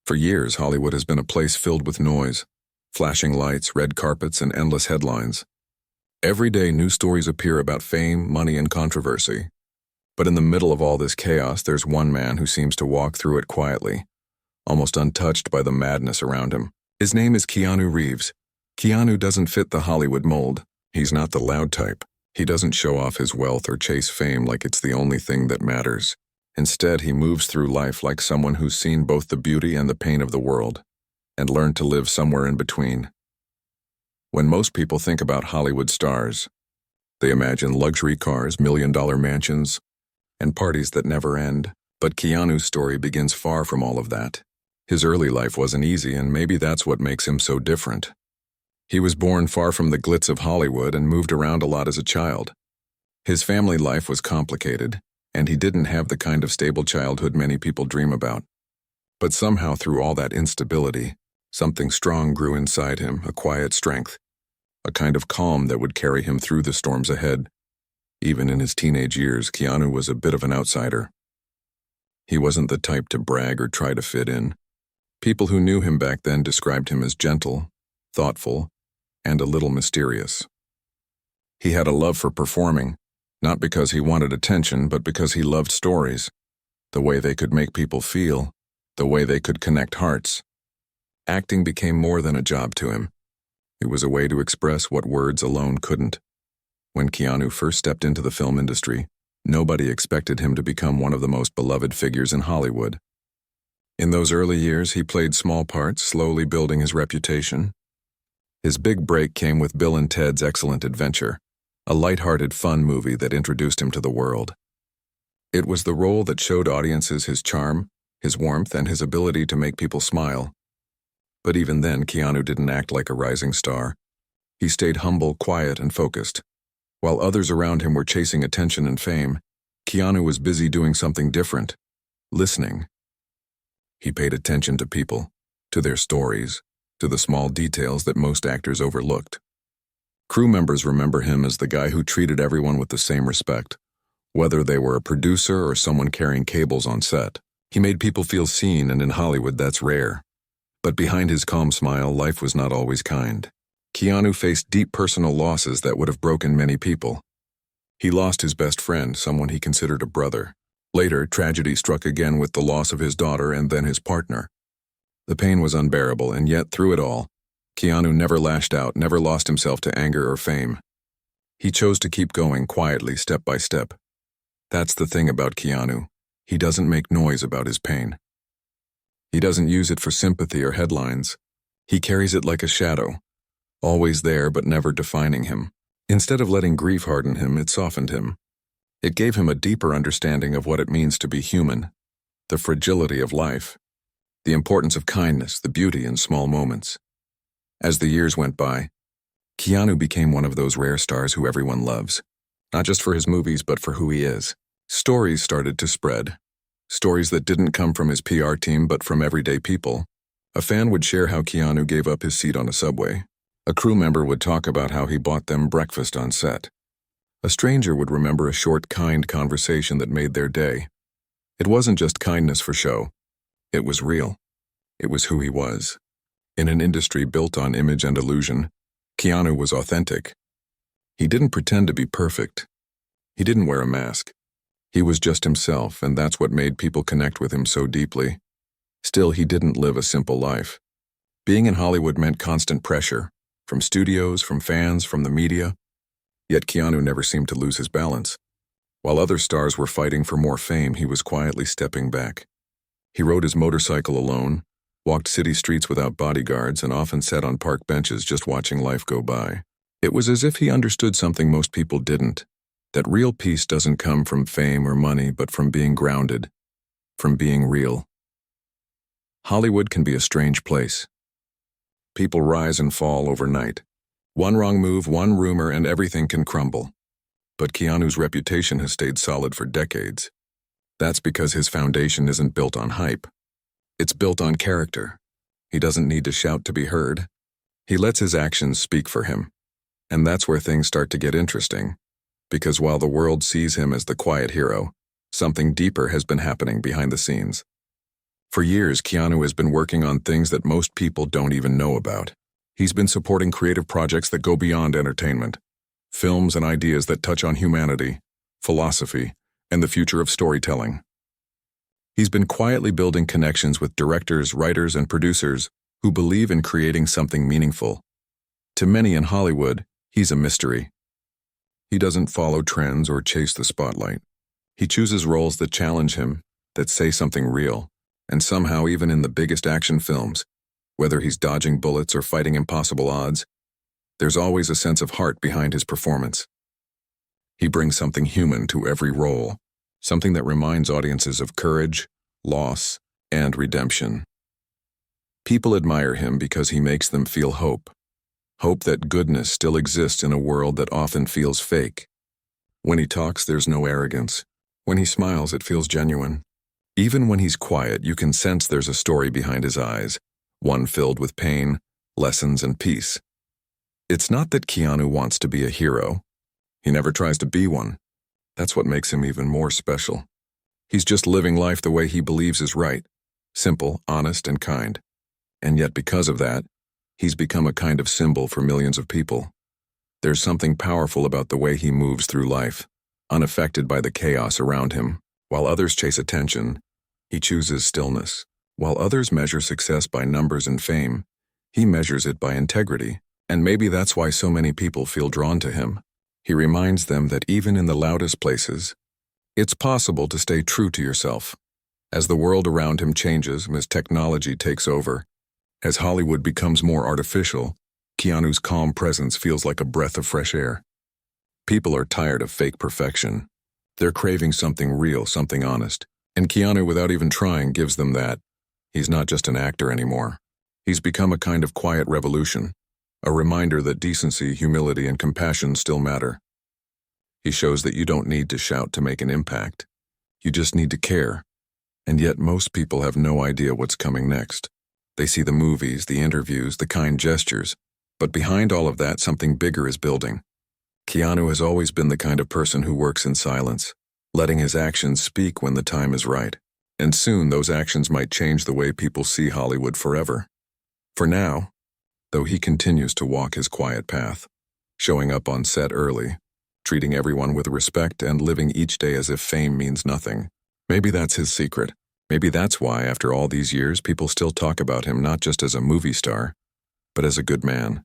For years, Hollywood has been a place filled with noise, flashing lights, red carpets, and endless headlines. Every day, new stories appear about fame, money, and controversy. But in the middle of all this chaos, there's one man who seems to walk through it quietly, almost untouched by the madness around him. His name is Keanu Reeves. Keanu doesn't fit the Hollywood mold. He's not the loud type. He doesn't show off his wealth or chase fame like it's the only thing that matters. Instead, he moves through life like someone who's seen both the beauty and the pain of the world, and learned to live somewhere in between. When most people think about Hollywood stars, they imagine luxury cars, million-dollar mansions, and parties that never end. But Keanu's story begins far from all of that. His early life wasn't easy, and maybe that's what makes him so different. He was born far from the glitz of Hollywood and moved around a lot as a child. His family life was complicated, and he didn't have the kind of stable childhood many people dream about. But somehow through all that instability, something strong grew inside him, a quiet strength, a kind of calm that would carry him through the storms ahead. Even in his teenage years, Keanu was a bit of an outsider. He wasn't the type to brag or try to fit in. People who knew him back then described him as gentle, thoughtful, and a little mysterious. He had a love for performing, not because he wanted attention, but because he loved stories, the way they could make people feel, the way they could connect hearts. Acting became more than a job to him. It was a way to express what words alone couldn't. When Keanu first stepped into the film industry, nobody expected him to become one of the most beloved figures in Hollywood. In those early years, he played small parts, slowly building his reputation. His big break came with Bill and Ted's Excellent Adventure, a lighthearted, fun movie that introduced him to the world. It was the role that showed audiences his charm, his warmth, and his ability to make people smile. But even then, Keanu didn't act like a rising star. He stayed humble, quiet, and focused. While others around him were chasing attention and fame, Keanu was busy doing something different, listening. He paid attention to people, to their stories, to the small details that most actors overlooked. Crew members remember him as the guy who treated everyone with the same respect, whether they were a producer or someone carrying cables on set. He made people feel seen, and in Hollywood that's rare. But behind his calm smile, life was not always kind. Keanu faced deep personal losses that would have broken many people. He lost his best friend, someone he considered a brother. Later, tragedy struck again with the loss of his daughter and then his partner. The pain was unbearable, and yet through it all, Keanu never lashed out, never lost himself to anger or fame. He chose to keep going quietly, step by step. That's the thing about Keanu. He doesn't make noise about his pain. He doesn't use it for sympathy or headlines. He carries it like a shadow, always there but never defining him. Instead of letting grief harden him, it softened him. It gave him a deeper understanding of what it means to be human, the fragility of life, the importance of kindness, the beauty in small moments. As the years went by, Keanu became one of those rare stars who everyone loves, not just for his movies but for who he is. Stories started to spread, stories that didn't come from his PR team but from everyday people. A fan would share how Keanu gave up his seat on a subway. A crew member would talk about how he bought them breakfast on set. A stranger would remember a short, kind conversation that made their day. It wasn't just kindness for show. It was real. It was who he was. In an industry built on image and illusion, Keanu was authentic. He didn't pretend to be perfect. He didn't wear a mask. He was just himself, and that's what made people connect with him so deeply. Still, he didn't live a simple life. Being in Hollywood meant constant pressure, from studios, from fans, from the media. Yet Keanu never seemed to lose his balance. While other stars were fighting for more fame, he was quietly stepping back. He rode his motorcycle alone, walked city streets without bodyguards, and often sat on park benches just watching life go by. It was as if he understood something most people didn't, that real peace doesn't come from fame or money, but from being grounded, from being real. Hollywood can be a strange place. People rise and fall overnight. One wrong move, one rumor, and everything can crumble. But Keanu's reputation has stayed solid for decades. That's because his foundation isn't built on hype. It's built on character. He doesn't need to shout to be heard. He lets his actions speak for him. And that's where things start to get interesting. Because while the world sees him as the quiet hero, something deeper has been happening behind the scenes. For years, Keanu has been working on things that most people don't even know about. He's been supporting creative projects that go beyond entertainment, films and ideas that touch on humanity, philosophy, and the future of storytelling. He's been quietly building connections with directors, writers, and producers who believe in creating something meaningful. To many in Hollywood, he's a mystery. He doesn't follow trends or chase the spotlight. He chooses roles that challenge him, that say something real, and somehow even in the biggest action films, whether he's dodging bullets or fighting impossible odds, there's always a sense of heart behind his performance. He brings something human to every role, something that reminds audiences of courage, loss, and redemption. People admire him because he makes them feel hope. Hope that goodness still exists in a world that often feels fake. When he talks, there's no arrogance. When he smiles, it feels genuine. Even when he's quiet, you can sense there's a story behind his eyes, one filled with pain, lessons, and peace. It's not that Keanu wants to be a hero. He never tries to be one. That's what makes him even more special. He's just living life the way he believes is right, simple, honest, and kind. And yet because of that, he's become a kind of symbol for millions of people. There's something powerful about the way he moves through life, unaffected by the chaos around him. While others chase attention, he chooses stillness. While others measure success by numbers and fame, he measures it by integrity. And maybe that's why so many people feel drawn to him. He reminds them that even in the loudest places, it's possible to stay true to yourself. As the world around him changes, as technology takes over, as Hollywood becomes more artificial, Keanu's calm presence feels like a breath of fresh air. People are tired of fake perfection. They're craving something real, something honest. And Keanu, without even trying, gives them that. He's not just an actor anymore. He's become a kind of quiet revolution, a reminder that decency, humility, and compassion still matter. He shows that you don't need to shout to make an impact. You just need to care. And yet most people have no idea what's coming next. They see the movies, the interviews, the kind gestures, but behind all of that, something bigger is building. Keanu has always been the kind of person who works in silence, letting his actions speak when the time is right. And soon those actions might change the way people see Hollywood forever. For now, though, he continues to walk his quiet path, showing up on set early, treating everyone with respect and living each day as if fame means nothing. Maybe that's his secret. Maybe that's why, after all these years, people still talk about him not just as a movie star, but as a good man.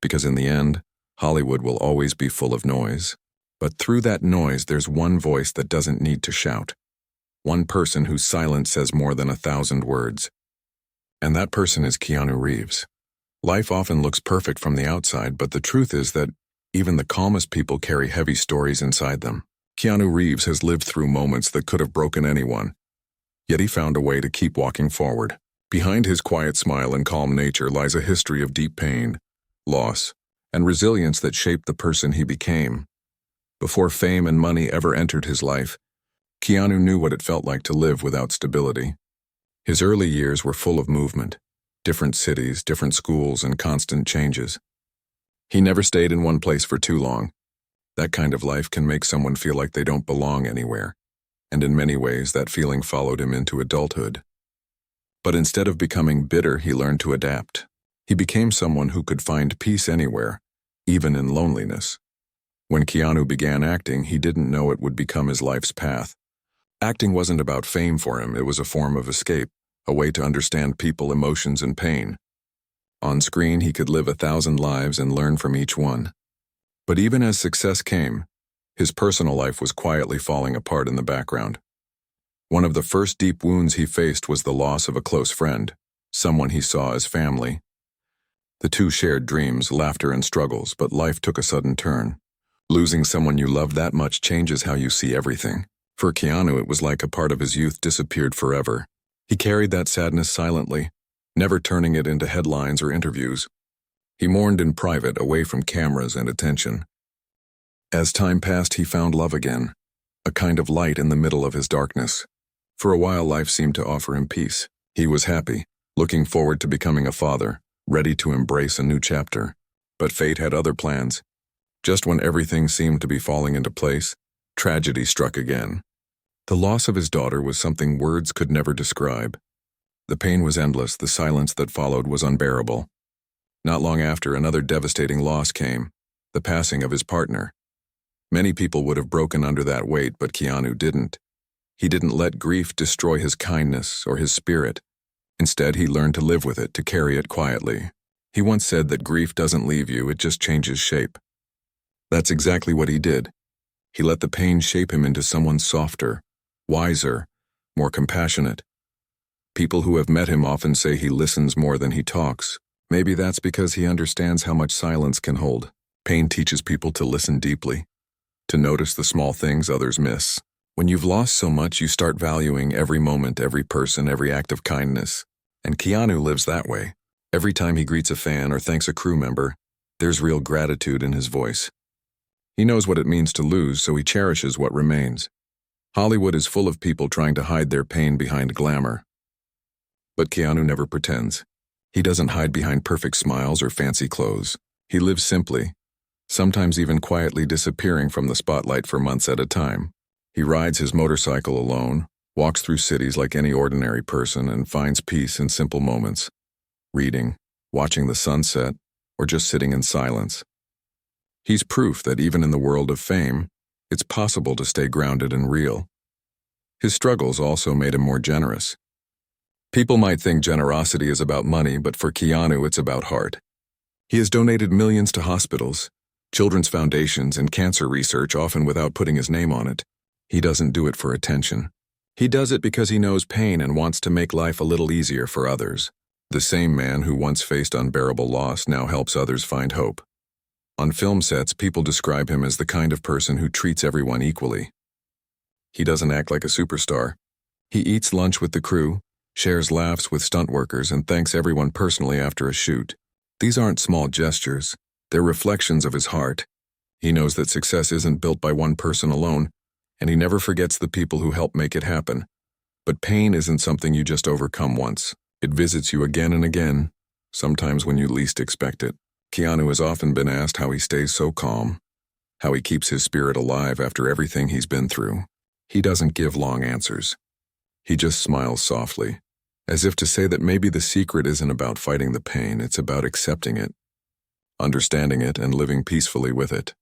Because in the end, Hollywood will always be full of noise. But through that noise, there's one voice that doesn't need to shout. One person whose silence says more than 1,000 words. And that person is Keanu Reeves. Life often looks perfect from the outside, but the truth is that even the calmest people carry heavy stories inside them. Keanu Reeves has lived through moments that could have broken anyone. Yet he found a way to keep walking forward. Behind his quiet smile and calm nature lies a history of deep pain, loss, and resilience that shaped the person he became. Before fame and money ever entered his life, Keanu knew what it felt like to live without stability. His early years were full of movement, different cities, different schools, and constant changes. He never stayed in one place for too long. That kind of life can make someone feel like they don't belong anywhere, and in many ways that feeling followed him into adulthood. But instead of becoming bitter, he learned to adapt. He became someone who could find peace anywhere, even in loneliness. When Keanu began acting, he didn't know it would become his life's path. Acting wasn't about fame for him, it was a form of escape, a way to understand people, emotions, and pain. On screen, he could live 1,000 lives and learn from each one. But even as success came, his personal life was quietly falling apart in the background. One of the first deep wounds he faced was the loss of a close friend, someone he saw as family. The two shared dreams, laughter, and struggles, but life took a sudden turn. Losing someone you love that much changes how you see everything. For Keanu, it was like a part of his youth disappeared forever. He carried that sadness silently, never turning it into headlines or interviews. He mourned in private, away from cameras and attention. As time passed, he found love again, a kind of light in the middle of his darkness. For a while, life seemed to offer him peace. He was happy, looking forward to becoming a father, ready to embrace a new chapter. But fate had other plans. Just when everything seemed to be falling into place, tragedy struck again. The loss of his daughter was something words could never describe. The pain was endless, the silence that followed was unbearable. Not long after, another devastating loss came, the passing of his partner. Many people would have broken under that weight, but Keanu didn't. He didn't let grief destroy his kindness or his spirit. Instead, he learned to live with it, to carry it quietly. He once said that grief doesn't leave you, it just changes shape. That's exactly what he did. He let the pain shape him into someone softer, wiser, more compassionate. People who have met him often say he listens more than he talks. Maybe that's because he understands how much silence can hold. Pain teaches people to listen deeply, to notice the small things others miss. When you've lost so much, you start valuing every moment, every person, every act of kindness. And Keanu lives that way. Every time he greets a fan or thanks a crew member, there's real gratitude in his voice. He knows what it means to lose, so he cherishes what remains. Hollywood is full of people trying to hide their pain behind glamour. But Keanu never pretends. He doesn't hide behind perfect smiles or fancy clothes. He lives simply, sometimes even quietly disappearing from the spotlight for months at a time. He rides his motorcycle alone, walks through cities like any ordinary person, and finds peace in simple moments. Reading, watching the sunset, or just sitting in silence. He's proof that even in the world of fame, it's possible to stay grounded and real. His struggles also made him more generous. People might think generosity is about money, but for Keanu, it's about heart. He has donated millions to hospitals, children's foundations, and cancer research, often without putting his name on it. He doesn't do it for attention. He does it because he knows pain and wants to make life a little easier for others. The same man who once faced unbearable loss now helps others find hope. On film sets, people describe him as the kind of person who treats everyone equally. He doesn't act like a superstar. He eats lunch with the crew, shares laughs with stunt workers, and thanks everyone personally after a shoot. These aren't small gestures. They're reflections of his heart. He knows that success isn't built by one person alone, and he never forgets the people who help make it happen. But pain isn't something you just overcome once. It visits you again and again, sometimes when you least expect it. Keanu has often been asked how he stays so calm, how he keeps his spirit alive after everything he's been through. He doesn't give long answers. He just smiles softly, as if to say that maybe the secret isn't about fighting the pain, it's about accepting it, understanding it, and living peacefully with it.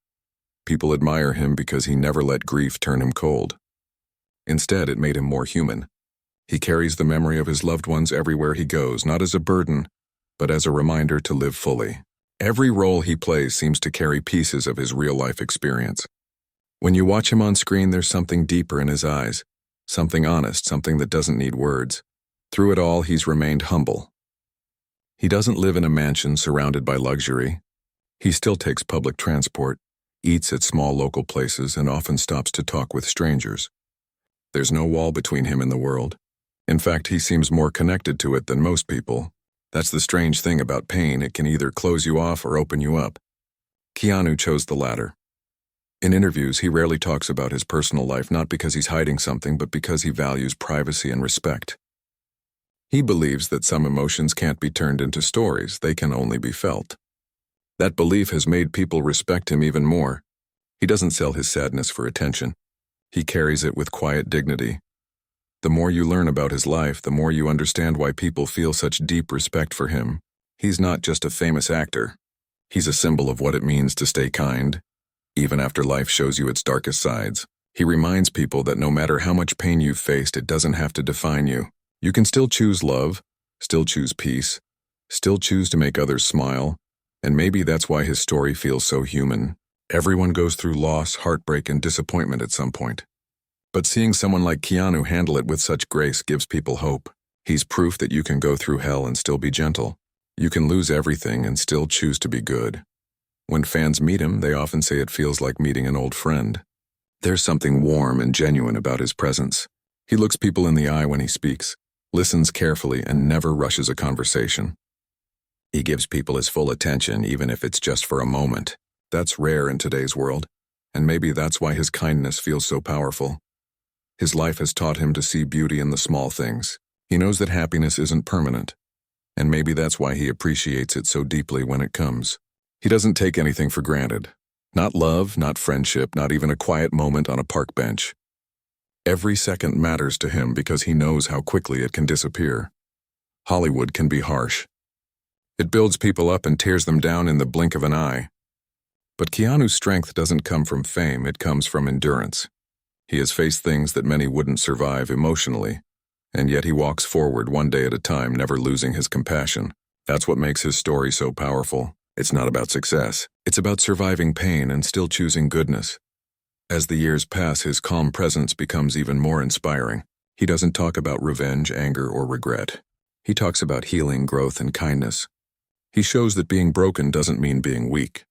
People admire him because he never let grief turn him cold. Instead, it made him more human. He carries the memory of his loved ones everywhere he goes, not as a burden, but as a reminder to live fully. Every role he plays seems to carry pieces of his real-life experience. When you watch him on screen, there's something deeper in his eyes, something honest, something that doesn't need words. Through it all, he's remained humble. He doesn't live in a mansion surrounded by luxury. He still takes public transport, eats at small local places, and often stops to talk with strangers. There's no wall between him and the world. In fact, he seems more connected to it than most people. That's the strange thing about pain, it can either close you off or open you up. Keanu chose the latter. In interviews, he rarely talks about his personal life, not because he's hiding something, but because he values privacy and respect. He believes that some emotions can't be turned into stories, they can only be felt. That belief has made people respect him even more. He doesn't sell his sadness for attention. He carries it with quiet dignity. The more you learn about his life, the more you understand why people feel such deep respect for him. He's not just a famous actor. He's a symbol of what it means to stay kind, even after life shows you its darkest sides. He reminds people that no matter how much pain you've faced, it doesn't have to define you. You can still choose love, still choose peace, still choose to make others smile, and maybe that's why his story feels so human. Everyone goes through loss, heartbreak, and disappointment at some point. But seeing someone like Keanu handle it with such grace gives people hope. He's proof that you can go through hell and still be gentle. You can lose everything and still choose to be good. When fans meet him, they often say it feels like meeting an old friend. There's something warm and genuine about his presence. He looks people in the eye when he speaks, listens carefully, and never rushes a conversation. He gives people his full attention, even if it's just for a moment. That's rare in today's world, and maybe that's why his kindness feels so powerful. His life has taught him to see beauty in the small things. He knows that happiness isn't permanent, and maybe that's why he appreciates it so deeply when it comes. He doesn't take anything for granted. Not love, not friendship, not even a quiet moment on a park bench. Every second matters to him because he knows how quickly it can disappear. Hollywood can be harsh. It builds people up and tears them down in the blink of an eye. But Keanu's strength doesn't come from fame, it comes from endurance. He has faced things that many wouldn't survive emotionally, and yet he walks forward one day at a time, never losing his compassion. That's what makes his story so powerful. It's not about success. It's about surviving pain and still choosing goodness. As the years pass, his calm presence becomes even more inspiring. He doesn't talk about revenge, anger, or regret. He talks about healing, growth, and kindness. He shows that being broken doesn't mean being weak.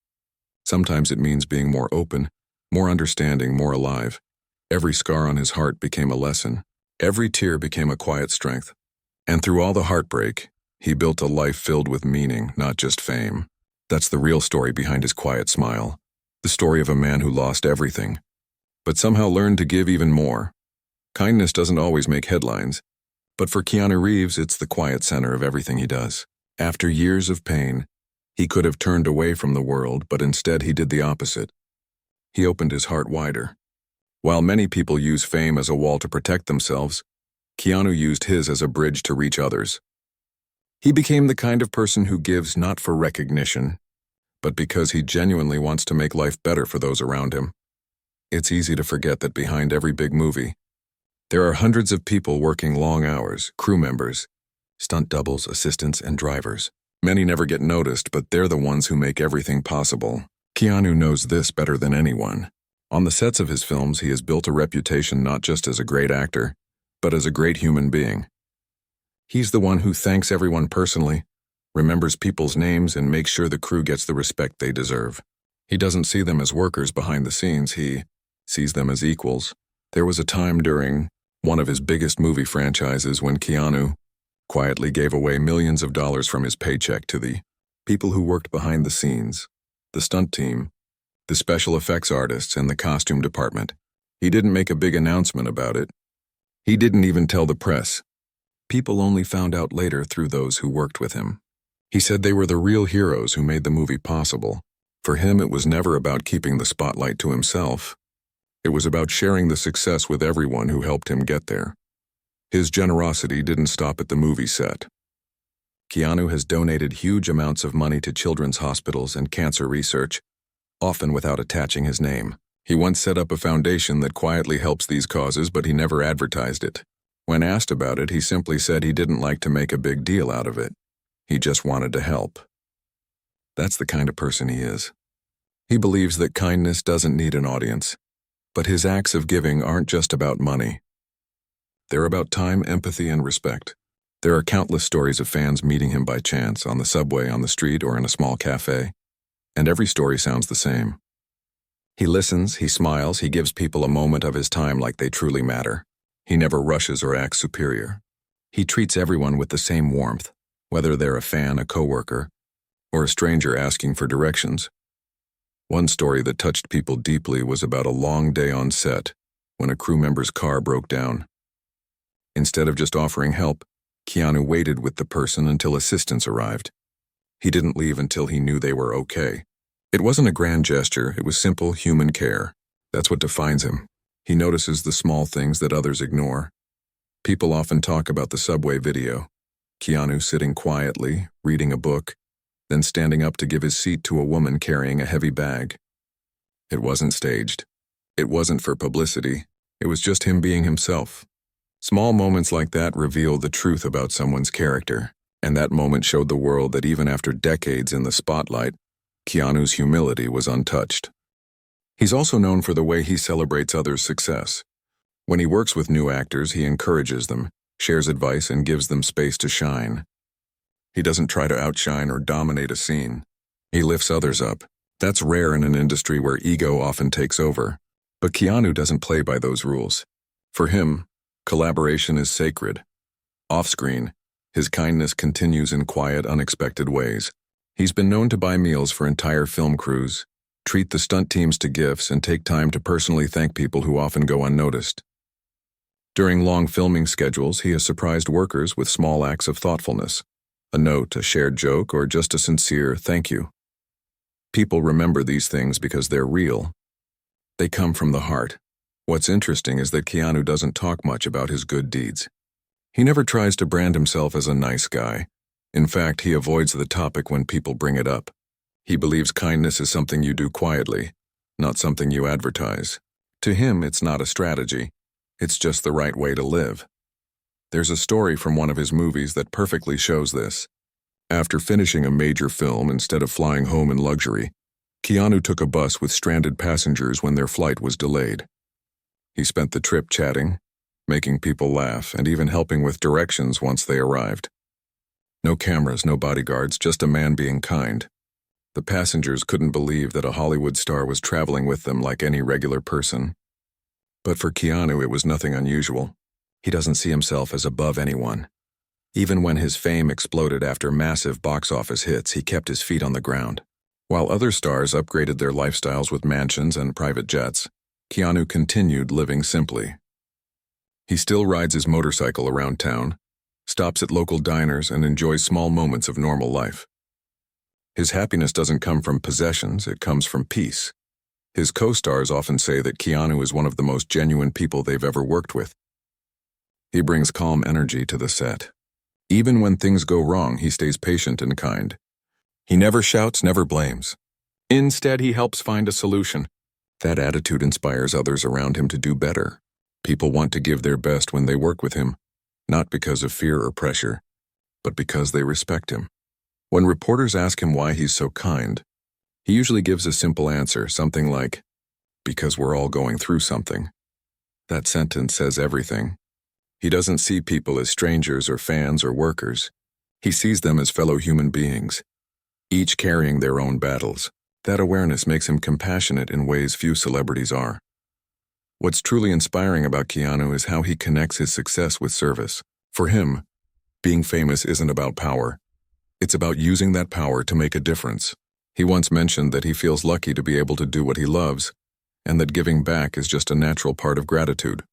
Sometimes it means being more open, more understanding, more alive. Every scar on his heart became a lesson. Every tear became a quiet strength. And through all the heartbreak, he built a life filled with meaning, not just fame. That's the real story behind his quiet smile. The story of a man who lost everything, but somehow learned to give even more. Kindness doesn't always make headlines, but for Keanu Reeves, it's the quiet center of everything he does. After years of pain, he could have turned away from the world, but instead he did the opposite. He opened his heart wider. While many people use fame as a wall to protect themselves, Keanu used his as a bridge to reach others. He became the kind of person who gives not for recognition, but because he genuinely wants to make life better for those around him. It's easy to forget that behind every big movie, there are hundreds of people working long hours, crew members, stunt doubles, assistants, and drivers. Many never get noticed, but they're the ones who make everything possible. Keanu knows this better than anyone. On the sets of his films, he has built a reputation not just as a great actor, but as a great human being. He's the one who thanks everyone personally, remembers people's names, and makes sure the crew gets the respect they deserve. He doesn't see them as workers behind the scenes, he sees them as equals. There was a time during one of his biggest movie franchises when Keanu quietly gave away millions of dollars from his paycheck to the people who worked behind the scenes, the stunt team, the special effects artists, and the costume department. He didn't make a big announcement about it. He didn't even tell the press. People only found out later through those who worked with him. He said they were the real heroes who made the movie possible. For him, it was never about keeping the spotlight to himself. It was about sharing the success with everyone who helped him get there. His generosity didn't stop at the movie set. Keanu has donated huge amounts of money to children's hospitals and cancer research, often without attaching his name. He once set up a foundation that quietly helps these causes, but he never advertised it. When asked about it, he simply said he didn't like to make a big deal out of it. He just wanted to help. That's the kind of person he is. He believes that kindness doesn't need an audience, but his acts of giving aren't just about money. They're about time, empathy, and respect. There are countless stories of fans meeting him by chance, on the subway, on the street, or in a small cafe, and every story sounds the same. He listens, he smiles, he gives people a moment of his time like they truly matter. He never rushes or acts superior. He treats everyone with the same warmth, whether they're a fan, a coworker, or a stranger asking for directions. One story that touched people deeply was about a long day on set when a crew member's car broke down. Instead of just offering help, Keanu waited with the person until assistance arrived. He didn't leave until he knew they were okay. It wasn't a grand gesture, it was simple human care. That's what defines him. He notices the small things that others ignore. People often talk about the subway video. Keanu sitting quietly, reading a book, then standing up to give his seat to a woman carrying a heavy bag. It wasn't staged. It wasn't for publicity. It was just him being himself. Small moments like that reveal the truth about someone's character, and that moment showed the world that even after decades in the spotlight, Keanu's humility was untouched. He's also known for the way he celebrates others' success. When he works with new actors, he encourages them, shares advice, and gives them space to shine. He doesn't try to outshine or dominate a scene. He lifts others up. That's rare in an industry where ego often takes over. But Keanu doesn't play by those rules. For him, collaboration is sacred. Off-screen, his kindness continues in quiet, unexpected ways. He's been known to buy meals for entire film crews, treat the stunt teams to gifts, and take time to personally thank people who often go unnoticed. During long filming schedules, he has surprised workers with small acts of thoughtfulness, a note, a shared joke, or just a sincere thank you. People remember these things because they're real. They come from the heart. What's interesting is that Keanu doesn't talk much about his good deeds. He never tries to brand himself as a nice guy. In fact, he avoids the topic when people bring it up. He believes kindness is something you do quietly, not something you advertise. To him, it's not a strategy. It's just the right way to live. There's a story from one of his movies that perfectly shows this. After finishing a major film, instead of flying home in luxury, Keanu took a bus with stranded passengers when their flight was delayed. He spent the trip chatting, making people laugh, and even helping with directions once they arrived. No cameras, no bodyguards, just a man being kind. The passengers couldn't believe that a Hollywood star was traveling with them like any regular person. But for Keanu, it was nothing unusual. He doesn't see himself as above anyone. Even when his fame exploded after massive box office hits, he kept his feet on the ground. While other stars upgraded their lifestyles with mansions and private jets, Keanu continued living simply. He still rides his motorcycle around town, stops at local diners, and enjoys small moments of normal life. His happiness doesn't come from possessions, it comes from peace. His co-stars often say that Keanu is one of the most genuine people they've ever worked with. He brings calm energy to the set. Even when things go wrong, he stays patient and kind. He never shouts, never blames. Instead, he helps find a solution. That attitude inspires others around him to do better. People want to give their best when they work with him, not because of fear or pressure, but because they respect him. When reporters ask him why he's so kind, he usually gives a simple answer, something like, "Because we're all going through something." That sentence says everything. He doesn't see people as strangers or fans or workers. He sees them as fellow human beings, each carrying their own battles. That awareness makes him compassionate in ways few celebrities are. What's truly inspiring about Keanu is how he connects his success with service. For him, being famous isn't about power. It's about using that power to make a difference. He once mentioned that he feels lucky to be able to do what he loves, and that giving back is just a natural part of gratitude.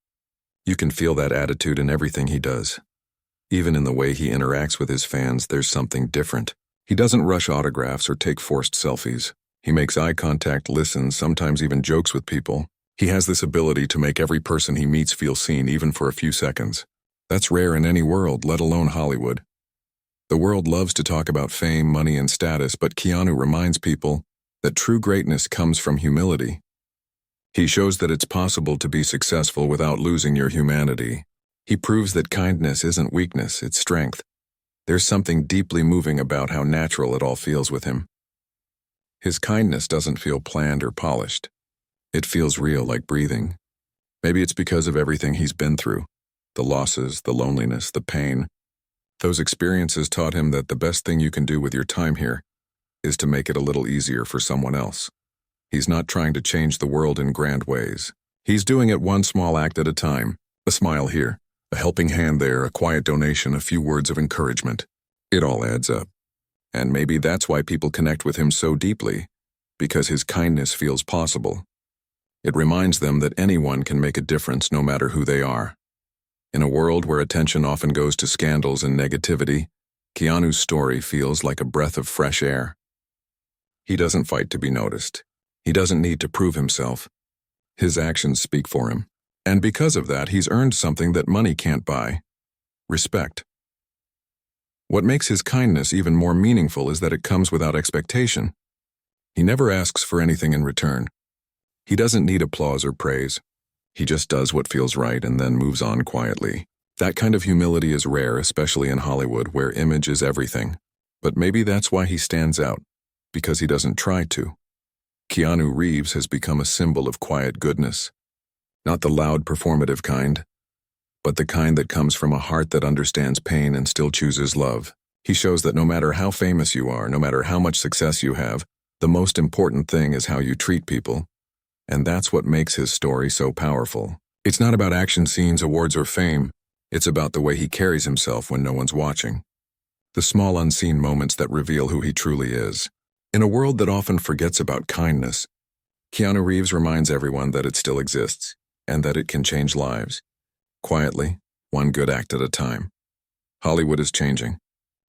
You can feel that attitude in everything he does. Even in the way he interacts with his fans, there's something different. He doesn't rush autographs or take forced selfies. He makes eye contact, listens, sometimes even jokes with people. He has this ability to make every person he meets feel seen, even for a few seconds. That's rare in any world, let alone Hollywood. The world loves to talk about fame, money, and status, but Keanu reminds people that true greatness comes from humility. He shows that it's possible to be successful without losing your humanity. He proves that kindness isn't weakness, it's strength. There's something deeply moving about how natural it all feels with him. His kindness doesn't feel planned or polished. It feels real, like breathing. Maybe it's because of everything he's been through. The losses, the loneliness, the pain. Those experiences taught him that the best thing you can do with your time here is to make it a little easier for someone else. He's not trying to change the world in grand ways. He's doing it one small act at a time. A smile here, a helping hand there, a quiet donation, a few words of encouragement. It all adds up. And maybe that's why people connect with him so deeply, because his kindness feels possible. It reminds them that anyone can make a difference no matter who they are. In a world where attention often goes to scandals and negativity, Keanu's story feels like a breath of fresh air. He doesn't fight to be noticed. He doesn't need to prove himself. His actions speak for him. And because of that, he's earned something that money can't buy: respect. What makes his kindness even more meaningful is that it comes without expectation. He never asks for anything in return. He doesn't need applause or praise. He just does what feels right and then moves on quietly. That kind of humility is rare, especially in Hollywood, where image is everything. But maybe that's why he stands out, because he doesn't try to. Keanu Reeves has become a symbol of quiet goodness. Not the loud, performative kind, but the kind that comes from a heart that understands pain and still chooses love. He shows that no matter how famous you are, no matter how much success you have, the most important thing is how you treat people. And that's what makes his story so powerful. It's not about action scenes, awards, or fame. It's about the way he carries himself when no one's watching. The small unseen moments that reveal who he truly is. In a world that often forgets about kindness, Keanu Reeves reminds everyone that it still exists, and that it can change lives. Quietly, one good act at a time. Hollywood is changing.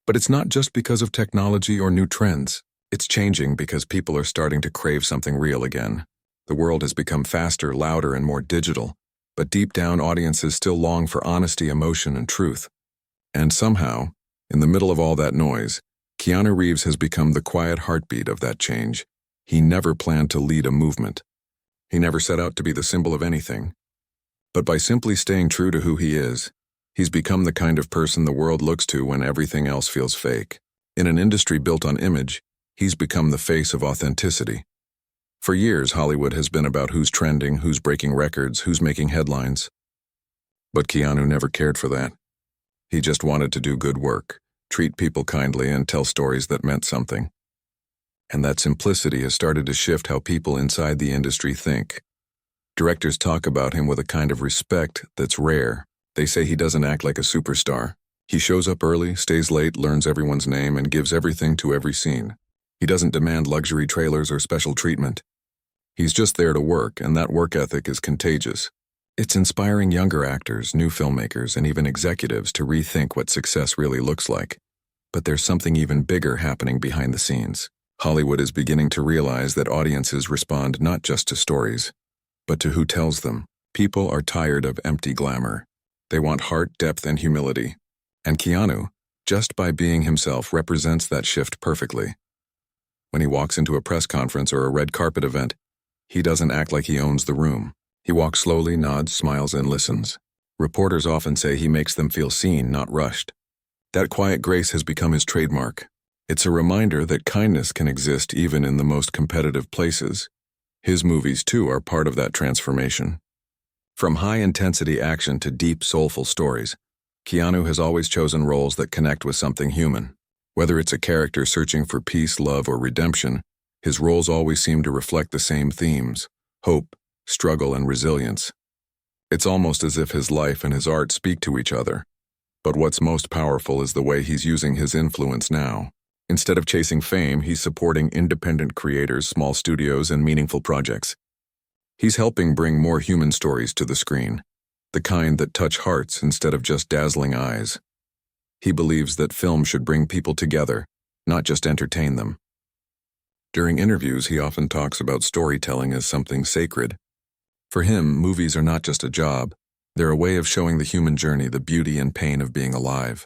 But it's not just because of technology or new trends. It's changing because people are starting to crave something real again. The world has become faster, louder, and more digital, but deep down audiences still long for honesty, emotion, and truth. And somehow, in the middle of all that noise, Keanu Reeves has become the quiet heartbeat of that change. He never planned to lead a movement. He never set out to be the symbol of anything. But by simply staying true to who he is, he's become the kind of person the world looks to when everything else feels fake. In an industry built on image, he's become the face of authenticity. For years, Hollywood has been about who's trending, who's breaking records, who's making headlines. But Keanu never cared for that. He just wanted to do good work, treat people kindly, and tell stories that meant something. And that simplicity has started to shift how people inside the industry think. Directors talk about him with a kind of respect that's rare. They say he doesn't act like a superstar. He shows up early, stays late, learns everyone's name, and gives everything to every scene. He doesn't demand luxury trailers or special treatment. He's just there to work, and that work ethic is contagious. It's inspiring younger actors, new filmmakers, and even executives to rethink what success really looks like. But there's something even bigger happening behind the scenes. Hollywood is beginning to realize that audiences respond not just to stories, but to who tells them. People are tired of empty glamour. They want heart, depth, and humility. And Keanu, just by being himself, represents that shift perfectly. When he walks into a press conference or a red carpet event, he doesn't act like he owns the room. He walks slowly, nods, smiles, and listens. Reporters often say he makes them feel seen, not rushed. That quiet grace has become his trademark. It's a reminder that kindness can exist even in the most competitive places. His movies, too, are part of that transformation. From high-intensity action to deep, soulful stories, Keanu has always chosen roles that connect with something human. Whether it's a character searching for peace, love, or redemption, his roles always seem to reflect the same themes: hope, struggle, and resilience. It's almost as if his life and his art speak to each other. But what's most powerful is the way he's using his influence now. Instead of chasing fame, he's supporting independent creators, small studios, and meaningful projects. He's helping bring more human stories to the screen, the kind that touch hearts instead of just dazzling eyes. He believes that film should bring people together, not just entertain them. During interviews, he often talks about storytelling as something sacred. For him, movies are not just a job. They're a way of showing the human journey, the beauty and pain of being alive.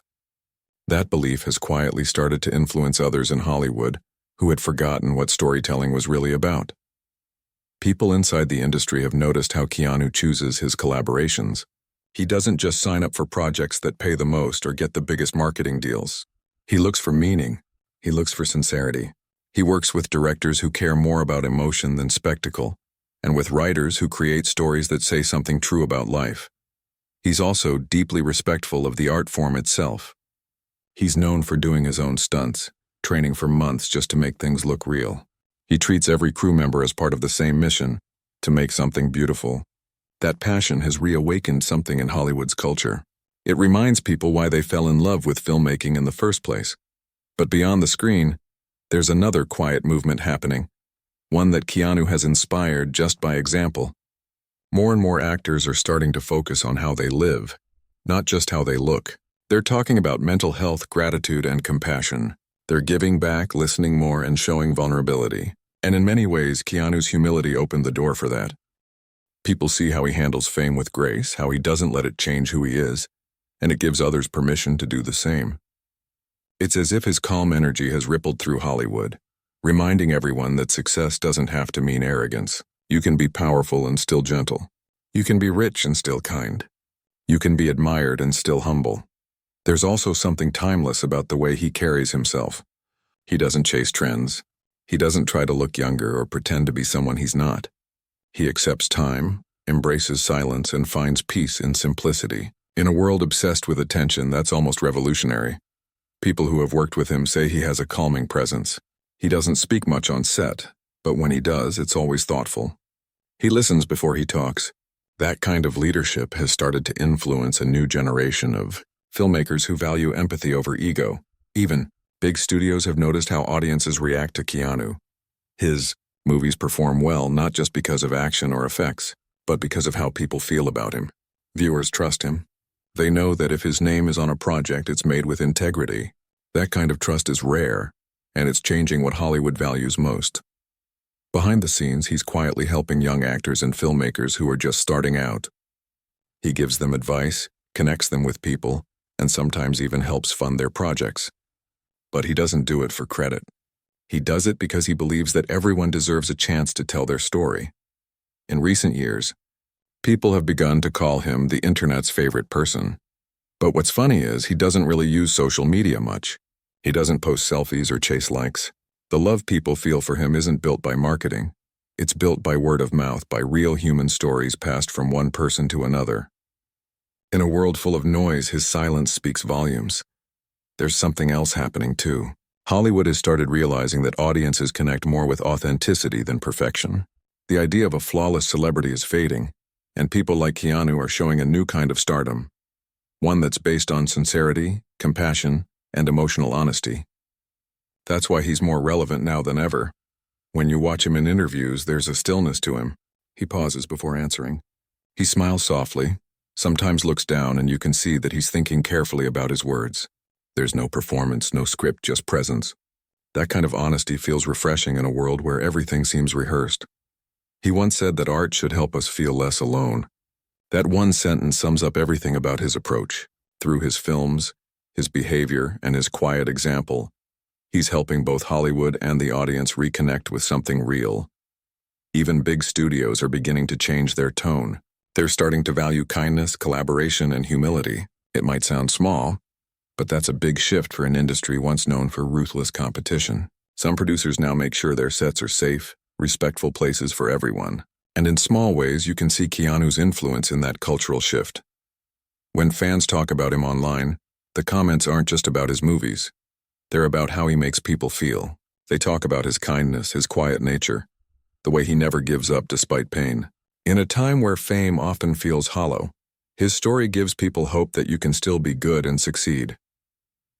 That belief has quietly started to influence others in Hollywood who had forgotten what storytelling was really about. People inside the industry have noticed how Keanu chooses his collaborations. He doesn't just sign up for projects that pay the most or get the biggest marketing deals. He looks for meaning. He looks for sincerity. He works with directors who care more about emotion than spectacle, and with writers who create stories that say something true about life. He's also deeply respectful of the art form itself. He's known for doing his own stunts, training for months just to make things look real. He treats every crew member as part of the same mission, to make something beautiful. That passion has reawakened something in Hollywood's culture. It reminds people why they fell in love with filmmaking in the first place. But beyond the screen, there's another quiet movement happening, one that Keanu has inspired just by example. More and more actors are starting to focus on how they live, not just how they look. They're talking about mental health, gratitude, and compassion. They're giving back, listening more, and showing vulnerability. And in many ways, Keanu's humility opened the door for that. People see how he handles fame with grace, how he doesn't let it change who he is, and it gives others permission to do the same. It's as if his calm energy has rippled through Hollywood, reminding everyone that success doesn't have to mean arrogance. You can be powerful and still gentle. You can be rich and still kind. You can be admired and still humble. There's also something timeless about the way he carries himself. He doesn't chase trends. He doesn't try to look younger or pretend to be someone he's not. He accepts time, embraces silence, and finds peace in simplicity. In a world obsessed with attention, that's almost revolutionary. People who have worked with him say he has a calming presence. He doesn't speak much on set, but when he does, it's always thoughtful. He listens before he talks. That kind of leadership has started to influence a new generation of filmmakers who value empathy over ego. Even big studios have noticed how audiences react to Keanu. His movies perform well not just because of action or effects, but because of how people feel about him. Viewers trust him. They know that if his name is on a project, it's made with integrity. That kind of trust is rare, and it's changing what Hollywood values most. Behind the scenes, he's quietly helping young actors and filmmakers who are just starting out. He gives them advice, connects them with people, and sometimes even helps fund their projects. But he doesn't do it for credit. He does it because he believes that everyone deserves a chance to tell their story. In recent years, people have begun to call him the internet's favorite person. But what's funny is he doesn't really use social media much. He doesn't post selfies or chase likes. The love people feel for him isn't built by marketing. It's built by word of mouth, by real human stories passed from one person to another. In a world full of noise, his silence speaks volumes. There's something else happening too. Hollywood has started realizing that audiences connect more with authenticity than perfection. The idea of a flawless celebrity is fading, and people like Keanu are showing a new kind of stardom. One that's based on sincerity, compassion, and emotional honesty. That's why he's more relevant now than ever. When you watch him in interviews, there's a stillness to him. He pauses before answering. He smiles softly, sometimes looks down, and you can see that he's thinking carefully about his words. There's no performance, no script, just presence. That kind of honesty feels refreshing in a world where everything seems rehearsed. He once said that art should help us feel less alone. That one sentence sums up everything about his approach. Through his films, his behavior, and his quiet example, he's helping both Hollywood and the audience reconnect with something real. Even big studios are beginning to change their tone. They're starting to value kindness, collaboration, and humility. It might sound small, but that's a big shift for an industry once known for ruthless competition. Some producers now make sure their sets are safe, respectful places for everyone. And in small ways, you can see Keanu's influence in that cultural shift. When fans talk about him online, the comments aren't just about his movies. They're about how he makes people feel. They talk about his kindness, his quiet nature, the way he never gives up despite pain. In a time where fame often feels hollow, his story gives people hope that you can still be good and succeed.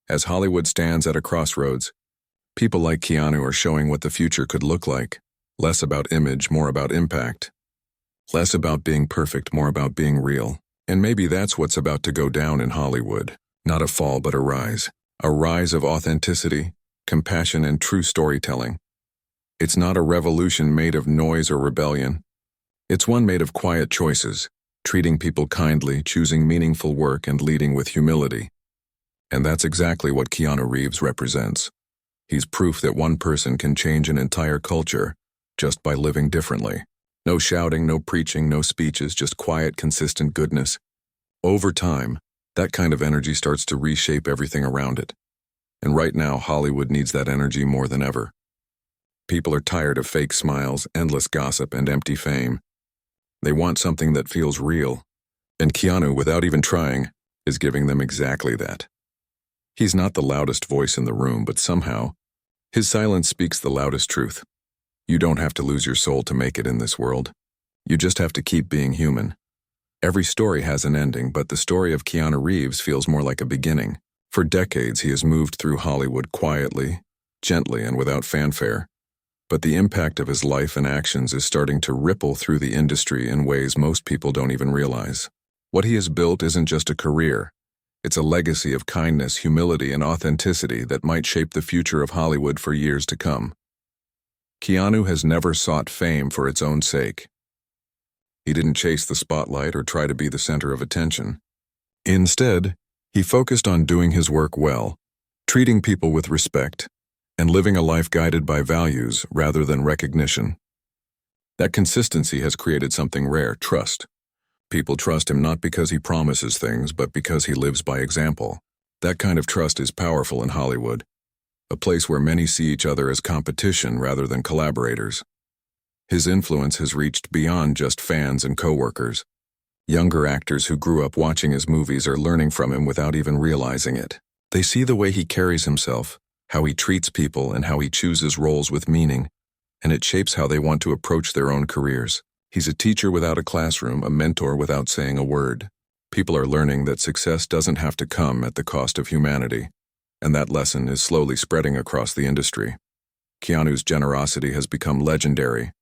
As Hollywood stands at a crossroads, people like Keanu are showing what the future could look like. Less about image, more about impact. Less about being perfect, more about being real. And maybe that's what's about to go down in Hollywood. Not a fall, but a rise. A rise of authenticity, compassion, and true storytelling. It's not a revolution made of noise or rebellion. It's one made of quiet choices, treating people kindly, choosing meaningful work, and leading with humility. And that's exactly what Keanu Reeves represents. He's proof that one person can change an entire culture just by living differently. No shouting, no preaching, no speeches, just quiet, consistent goodness. Over time, that kind of energy starts to reshape everything around it. And right now, Hollywood needs that energy more than ever. People are tired of fake smiles, endless gossip, and empty fame. They want something that feels real. And Keanu, without even trying, is giving them exactly that. He's not the loudest voice in the room, but somehow, his silence speaks the loudest truth. You don't have to lose your soul to make it in this world. You just have to keep being human. Every story has an ending, but the story of Keanu Reeves feels more like a beginning. For decades, he has moved through Hollywood quietly, gently, and without fanfare. But the impact of his life and actions is starting to ripple through the industry in ways most people don't even realize. What he has built isn't just a career. It's a legacy of kindness, humility, and authenticity that might shape the future of Hollywood for years to come. Keanu has never sought fame for its own sake. He didn't chase the spotlight or try to be the center of attention. Instead, he focused on doing his work well, treating people with respect, and living a life guided by values rather than recognition. That consistency has created something rare: trust. People trust him not because he promises things, but because he lives by example. That kind of trust is powerful in Hollywood, a place where many see each other as competition rather than collaborators. His influence has reached beyond just fans and coworkers. Younger actors who grew up watching his movies are learning from him without even realizing it. They see the way he carries himself, how he treats people, and how he chooses roles with meaning, and it shapes how they want to approach their own careers. He's a teacher without a classroom, a mentor without saying a word. People are learning that success doesn't have to come at the cost of humanity, and that lesson is slowly spreading across the industry. Keanu's generosity has become legendary.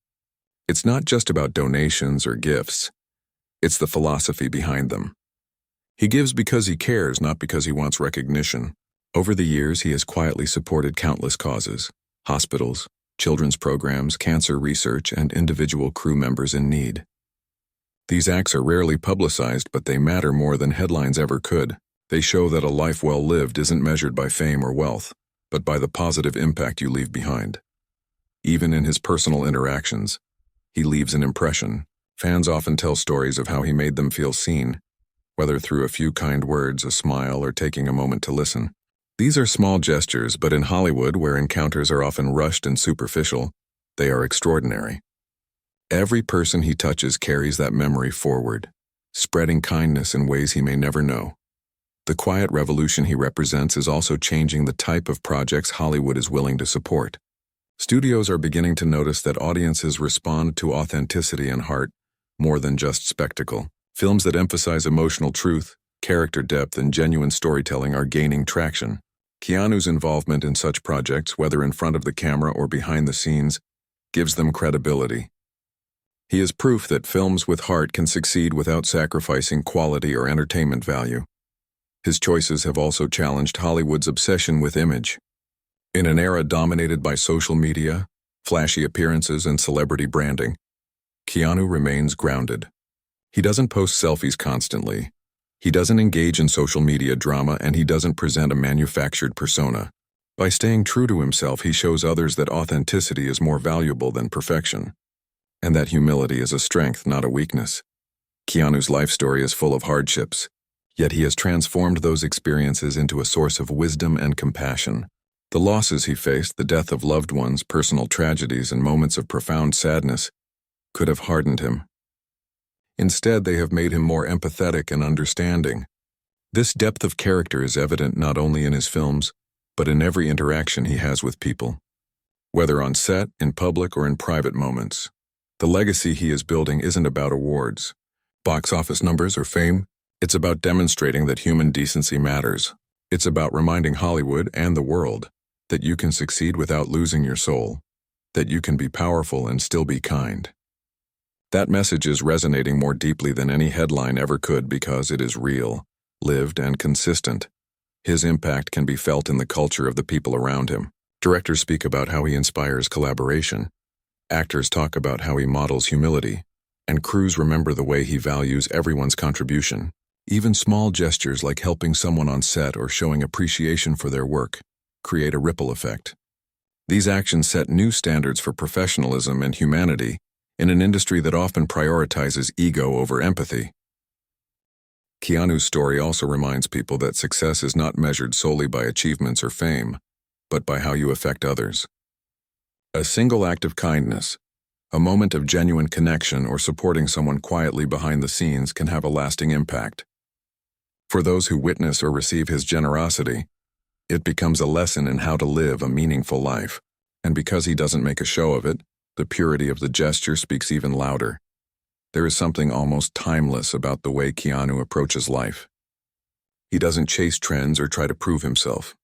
It's not just about donations or gifts. It's the philosophy behind them. He gives because he cares, not because he wants recognition. Over the years, he has quietly supported countless causes: hospitals, children's programs, cancer research, and individual crew members in need. These acts are rarely publicized, but they matter more than headlines ever could. They show that a life well lived isn't measured by fame or wealth, but by the positive impact you leave behind. Even in his personal interactions, he leaves an impression. Fans often tell stories of how he made them feel seen, whether through a few kind words, a smile, or taking a moment to listen. These are small gestures, but in Hollywood, where encounters are often rushed and superficial, they are extraordinary. Every person he touches carries that memory forward, spreading kindness in ways he may never know. The quiet revolution he represents is also changing the type of projects Hollywood is willing to support. Studios are beginning to notice that audiences respond to authenticity and heart more than just spectacle. Films that emphasize emotional truth, character depth, and genuine storytelling are gaining traction. Keanu's involvement in such projects, whether in front of the camera or behind the scenes, gives them credibility. He is proof that films with heart can succeed without sacrificing quality or entertainment value. His choices have also challenged Hollywood's obsession with image. In an era dominated by social media, flashy appearances, and celebrity branding, Keanu remains grounded. He doesn't post selfies constantly. He doesn't engage in social media drama, and he doesn't present a manufactured persona. By staying true to himself, he shows others that authenticity is more valuable than perfection, and that humility is a strength, not a weakness. Keanu's life story is full of hardships, yet he has transformed those experiences into a source of wisdom and compassion. The losses he faced, the death of loved ones, personal tragedies, and moments of profound sadness, could have hardened him. Instead, they have made him more empathetic and understanding. This depth of character is evident not only in his films, but in every interaction he has with people. Whether on set, in public, or in private moments, the legacy he is building isn't about awards, box office numbers, or fame. It's about demonstrating that human decency matters. It's about reminding Hollywood and the world that you can succeed without losing your soul, that you can be powerful and still be kind. That message is resonating more deeply than any headline ever could because it is real, lived, and consistent. His impact can be felt in the culture of the people around him. Directors speak about how he inspires collaboration. Actors talk about how he models humility. And crews remember the way he values everyone's contribution. Even small gestures like helping someone on set or showing appreciation for their work create a ripple effect. These actions set new standards for professionalism and humanity in an industry that often prioritizes ego over empathy. Keanu's story also reminds people that success is not measured solely by achievements or fame, but by how you affect others. A single act of kindness, a moment of genuine connection, or supporting someone quietly behind the scenes can have a lasting impact. For those who witness or receive his generosity, it becomes a lesson in how to live a meaningful life. And because he doesn't make a show of it, the purity of the gesture speaks even louder. There is something almost timeless about the way Keanu approaches life. He doesn't chase trends or try to prove himself.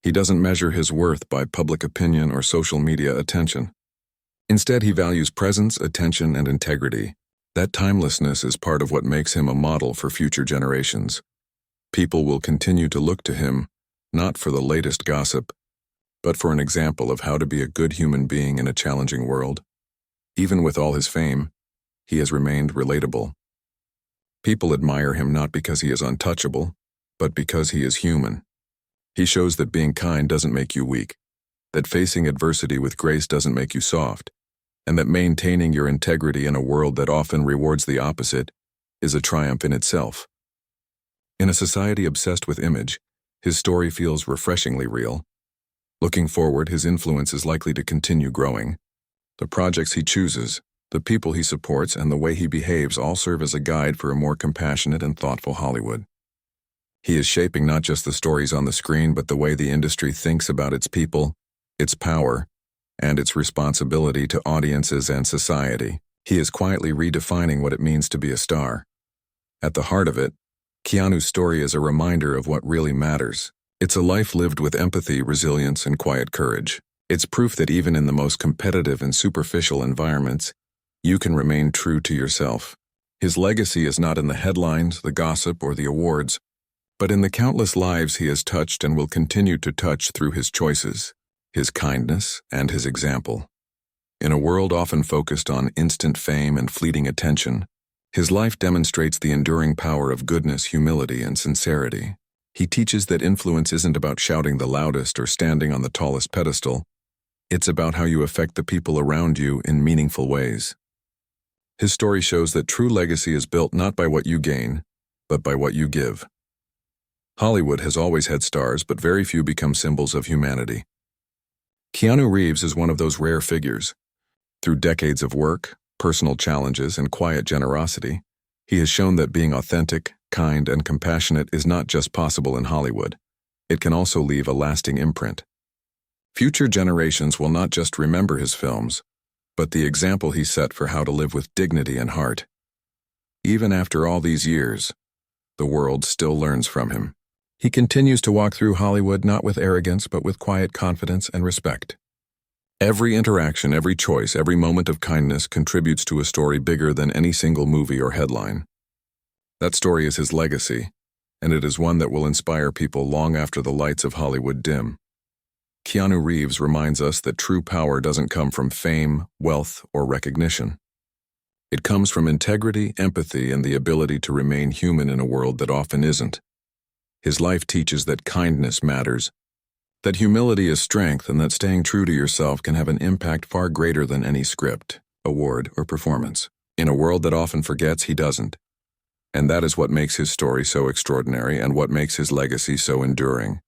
He doesn't measure his worth by public opinion or social media attention. Instead, he values presence, attention, and integrity. That timelessness is part of what makes him a model for future generations. People will continue to look to him, not for the latest gossip, but for an example of how to be a good human being in a challenging world. Even with all his fame, he has remained relatable. People admire him not because he is untouchable, but because he is human. He shows that being kind doesn't make you weak, that facing adversity with grace doesn't make you soft, and that maintaining your integrity in a world that often rewards the opposite is a triumph in itself. In a society obsessed with image, his story feels refreshingly real. Looking forward, his influence is likely to continue growing. The projects he chooses, the people he supports, and the way he behaves all serve as a guide for a more compassionate and thoughtful Hollywood. He is shaping not just the stories on the screen, but the way the industry thinks about its people, its power, and its responsibility to audiences and society. He is quietly redefining what it means to be a star. At the heart of it, Keanu's story is a reminder of what really matters. It's a life lived with empathy, resilience, and quiet courage. It's proof that even in the most competitive and superficial environments, you can remain true to yourself. His legacy is not in the headlines, the gossip, or the awards, but in the countless lives he has touched and will continue to touch through his choices, his kindness, and his example. In a world often focused on instant fame and fleeting attention, his life demonstrates the enduring power of goodness, humility, and sincerity. He teaches that influence isn't about shouting the loudest or standing on the tallest pedestal. It's about how you affect the people around you in meaningful ways. His story shows that true legacy is built not by what you gain, but by what you give. Hollywood has always had stars, but very few become symbols of humanity. Keanu Reeves is one of those rare figures. Through decades of work, personal challenges, and quiet generosity, he has shown that being authentic, kind, and compassionate is not just possible in Hollywood. It can also leave a lasting imprint. Future generations will not just remember his films, but the example he set for how to live with dignity and heart. Even after all these years, the world still learns from him. He continues to walk through Hollywood not with arrogance, but with quiet confidence and respect. Every interaction, every choice, every moment of kindness contributes to a story bigger than any single movie or headline. That story is his legacy, and it is one that will inspire people long after the lights of Hollywood dim. Keanu Reeves reminds us that true power doesn't come from fame, wealth, or recognition. It comes from integrity, empathy, and the ability to remain human in a world that often isn't. His life teaches that kindness matters, that humility is strength, and that staying true to yourself can have an impact far greater than any script, award, or performance. In a world that often forgets, he doesn't. And that is what makes his story so extraordinary and what makes his legacy so enduring.